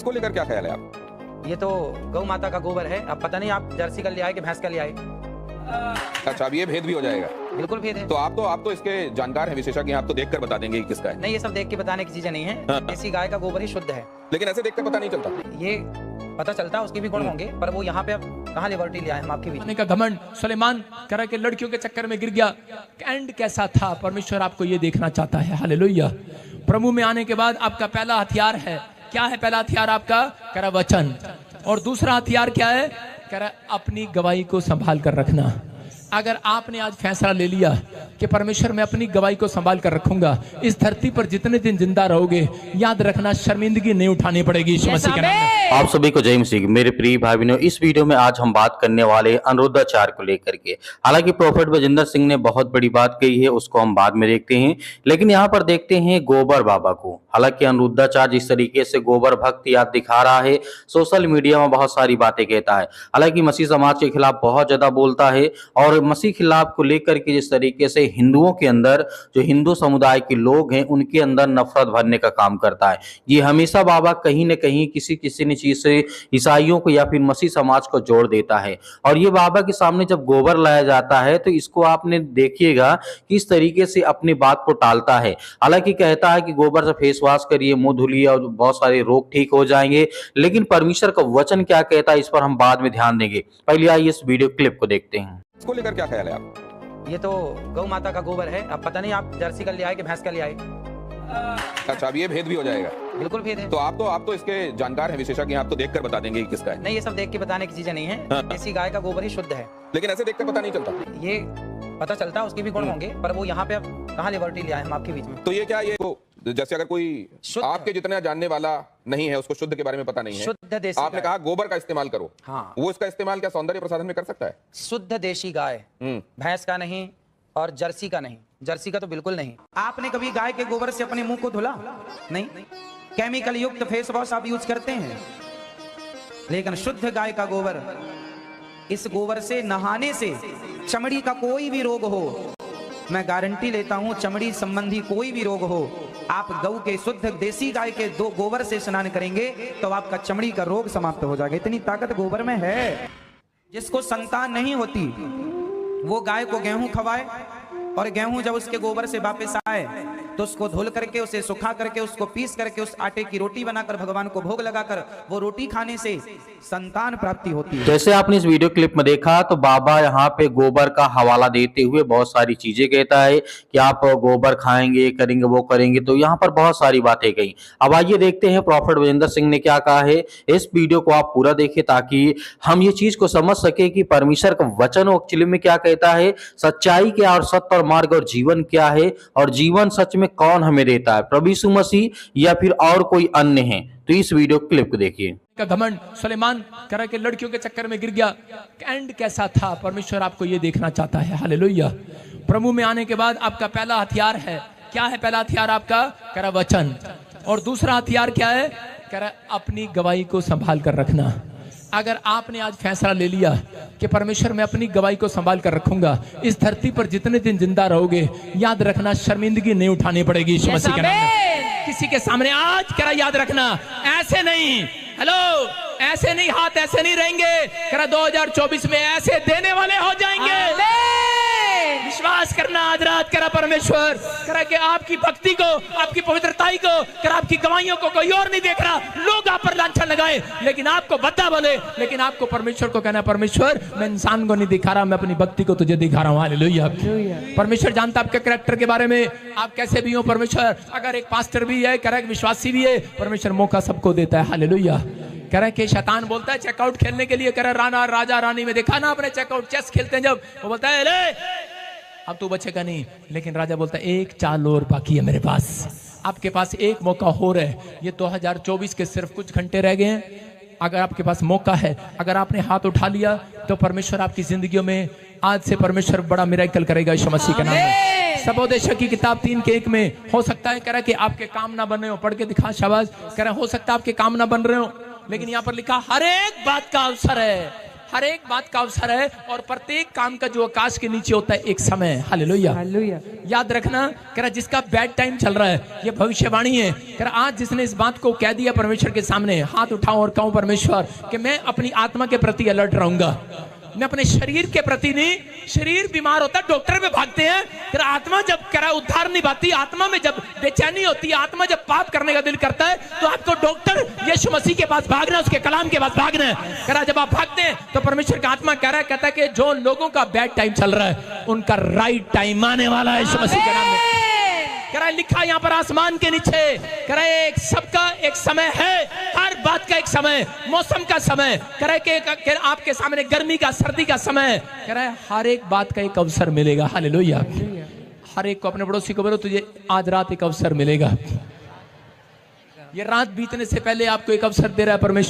इसको लेकर क्या ख्याल है आप? ये तो गौ माता का गोबर है। अब पता नहीं आप जर्सी का ले आए कि भैंस का ले आए। अच्छा, अब ये भेद भी हो जाएगा। बिल्कुल भेद है। तो आप तो इसके जानकार हैं, विशेषज्ञ हैं, आप तो देखकर बता देंगे कि किसका है। नहीं, ये सब देख के बताने की चीजें नहीं है। हाँ। देसी गाय का गोबर ही शुद्ध है। लेकिन ऐसे देखकर पता नहीं चलता। ये पता चलता उसके भी गुण होंगे, पर वो यहाँ पे अब कहाँ लिबर्टी लिया है हम आपके बीच में। का घमंड सुलेमान करा के लड़कियों के चक्कर में गिर गया। एंड कैसा था, परमेश्वर आपको ये देखना चाहता है। हालेलुया। प्रभु में आने के बाद आपका पहला हथियार है, क्या है पहला हथियार आपका? करा वचन। और दूसरा हथियार क्या है? करा अपनी गवाही को संभाल कर रखना। अगर आपने आज फैसला ले लिया कि परमेश्वर मैं अपनी गवाही को संभाल कर रखूंगा, इस धरती पर जितने दिन जिंदा रहोगे, याद रखना शर्मिंदगी नहीं उठानी पड़ेगी यीशु मसीह के नाम में। आप सभी को जय मसीह। मेरे प्रिय भाई बहनों, इस वीडियो में आज हम बात करने वाले अनुरुद्धाचार को लेकर के। हालांकि प्रोफेट बजिंदर सिंह ने बहुत बड़ी बात कही है, उसको हम बाद में देखते हैं, लेकिन यहाँ पर देखते हैं गोबर बाबा को। हालांकि अनुरुद्धाचार जिस तरीके से गोबर भक्ति आप दिखा रहा है, सोशल मीडिया में बहुत सारी बातें कहता है। हालांकि मसीह समाज के खिलाफ बहुत ज्यादा बोलता है, और मसीह खिलाफ को लेकर के जिस तरीके से हिंदुओं के अंदर, जो हिंदू समुदाय के लोग हैं, उनके अंदर नफरत भरने का काम करता है। ये हमेशा बाबा कहीं न कहीं किसी न चीज से ईसाइयों को या फिर मसीह समाज को जोड़ देता है। और ये बाबा के सामने जब गोबर लाया जाता है तो इसको आपने देखिएगा किस तरीके से अपनी बात को टालता है। हालांकि कहता है कि गोबर से फेस वॉश करिए, मुंह धुलिए और बहुत सारे रोग ठीक हो जाएंगे, लेकिन परमेश्वर का वचन क्या कहता है इस पर हम बाद में ध्यान देंगे। पहले आइए इस वीडियो क्लिप को देखते हैं। इसको लेकर क्या ख्याल है आप? ये तो गौ माता का गोबर है। अब पता नहीं आप जर्सी का ले आए कि भैंस का ले आए। अच्छा, अब ये भेद भी हो जाएगा। बिल्कुल भेद है। तो आप तो इसके जानकार हैं, विशेषज्ञ हैं, आप तो देखकर बता देंगे कि किसका है। नहीं, ये सब देख के बताने की चीजें नहीं है। हाँ। देसी गाय का गोबर ही शुद्ध है। लेकिन ऐसे देखकर पता नहीं चलता। ये पता चलता उसके भी गुण होंगे, पर वो यहाँ पे अब कहाँ लिबर्टी लिया है हम आपके बीच में। तो ये क्या, ये जैसे अगर कोई शुद्ध आपके जितना जानने वाला नहीं है, उसको शुद्ध के बारे में पता नहीं है, शुद्ध देसी आपने गाय। कहा गोबर का इस्तेमाल करो। हाँ। वो इसका इस्तेमाल क्या सौंदर्य प्रसाधन में कर सकता है? शुद्ध देशी गाय, भैंस का नहीं और जर्सी का नहीं। जर्सी का तो बिल्कुल नहीं। आपने कभी गाय के गोबर से अपने मुंह को धुला? नहीं। केमिकल युक्त फेस वॉश आप यूज करते हैं, लेकिन शुद्ध गाय का गोबर, इस गोबर से नहाने से चमड़ी का कोई भी रोग हो, मैं गारंटी लेता हूं, चमड़ी संबंधी कोई भी रोग हो, आप गौ के शुद्ध देसी गाय के दो गोबर से स्नान करेंगे तो आपका चमड़ी का रोग समाप्त हो जाएगा। इतनी ताकत गोबर में है। जिसको संतान नहीं होती वो गाय को गेहूं खवाए, और गेहूं जब उसके गोबर से वापस आए तो उसको धुल करके, उसे सुखा करके, उसको पीस करके उस आटे की रोटी बनाकर भगवान को भोग लगाकर वो रोटी खाने से संतान प्राप्ति होती है। जैसे आपने इस वीडियो क्लिप में देखा, तो बाबा यहाँ पे गोबर का हवाला देते हुए बहुत सारी चीजें कहता है कि आप गोबर खाएंगे, करेंगे, वो करेंगे। तो यहाँ पर बहुत सारी बातें कही। अब आइए देखते हैं प्रॉफेट बजिंदर सिंह ने क्या कहा है। इस वीडियो को आप पूरा देखें ताकि हम ये चीज को समझ सके कि परमेश्वर का वचन एक्चुअली में क्या कहता है, सच्चाई क्या और सत्य और मार्ग और जीवन क्या है, और जीवन सच में कौन हमें देता है, प्रभु यीशु मसीह या फिर और कोई अन्य है। तो इस वीडियो क्लिप को देखिए। का घमंड सुलेमान करा के लड़कियों के चक्कर में गिर गया। एंड कैसा था, परमेश्वर आपको ये देखना चाहता है। हालेलुया। प्रभु में आने के बाद आपका पहला हथियार है, क्या है पहला हथियार आपका? करा वचन। और दूसरा हथियार क्या है? करा अपनी गवाही को संभाल कर रखना। अगर आपने आज फैसला ले लिया कि परमेश्वर मैं अपनी गवाही को संभाल कर रखूंगा, इस धरती पर जितने दिन जिंदा रहोगे, याद रखना शर्मिंदगी नहीं उठानी पड़ेगी यीशु मसीह के नाम में। किसी के सामने आज करा याद रखना, ऐसे नहीं, हेलो, ऐसे नहीं, हाथ ऐसे नहीं रहेंगे। करा 2024 में ऐसे देने वाले हो जाएंगे। विश्वास करना आज रात करा परमेश्वर करा कि आपकी भक्ति को, आपकी पवित्रताई को, करा आपकी गवाहियों को कोई और नहीं देख रहा। लोग आप पर लांछन लगाए, लेकिन आपको बद्दा बोले, लेकिन आपको परमेश्वर को कहना, परमेश्वर मैं इंसान को नहीं दिखा रहा, मैं अपनी भक्ति को तुझे दिखा रहा हूँ। हालेलुया। परमेश्वर जानता आपके कैरेक्टर के बारे में, आप कैसे भी हो। परमेश्वर अगर एक पास्टर भी है, करा एक विश्वासी भी है, परमेश्वर मौका सबको देता है। हालेलुया। कह रहे कि शैतान बोलता है चेकआउट खेलने के लिए, कह रहे राणा राजा रानी में देखा ना आपने, चेकआउट चेस खेलते हैं जब, वो बोलता है ले अब तू बचेगा नहीं, लेकिन राजा बोलता है एक चाल और बाकी है मेरे पास, आपके पास एक मौका हो रहा है। ये 2024 के सिर्फ कुछ घंटे रह गए हैं। अगर आपके पास मौका है, अगर आपने हाथ उठा लिया, तो परमेश्वर आपकी जिंदगियों में आज से परमेश्वर बड़ा मिरेकल करेगा यीशु मसीह के नाम में। सबोदेशक की किताब 3:1 में हो सकता है कह रहा कि आपके काम ना बन रहे हो, पढ़ के दिखा शाबाश, कह रहा हो सकता है आपके काम ना बन रहे हो, लेकिन यहाँ पर लिखा हर एक बात का अवसर है, हर एक बात का अवसर है और प्रत्येक काम का जो आकाश के नीचे होता है एक समय है। Hallelujah, hallelujah. याद रखना कह रहा जिसका बैड टाइम चल रहा है, ये भविष्यवाणी है। कह रहा आज जिसने इस बात को कह दिया परमेश्वर के सामने, हाथ उठाऊं और कहूं परमेश्वर कि मैं अपनी आत्मा के प्रति अलर्ट रहूंगा, मैं अपने शरीर के प्रति नहीं। शरीर बीमार होता है, डॉक्टर पे भागते हैं। फिर आत्मा जब करा उद्धार नहीं पाती, आत्मा में जब बेचैनी होती है, आत्मा जब पाप करने का दिल करता है, तो आपको डॉक्टर यीशु मसीह के पास भागना, उसके कलाम के पास भागना है। करा जब आप भागते हैं तो परमेश्वर का आत्मा कह रहा है, कहता है कि जो लोगों का बैड टाइम चल रहा है उनका राइट टाइम आने वाला है यीशु मसीह के नाम में। कह रहा है लिखा यहाँ पर आसमान के नीचे, कह रहा है एक सबका एक समय है, हर बात का एक समय, मौसम का समय। कह रहा है कि आपके सामने गर्मी का, सर्दी का समय। कह रहा है हर एक बात का एक अवसर मिलेगा। हालेलुया। हर एक को, अपने पड़ोसी को बोलो तुझे आज रात एक अवसर मिलेगा। ये रात बीतने से पहले आपको एक अवसर दे रहा है परमेश्वर।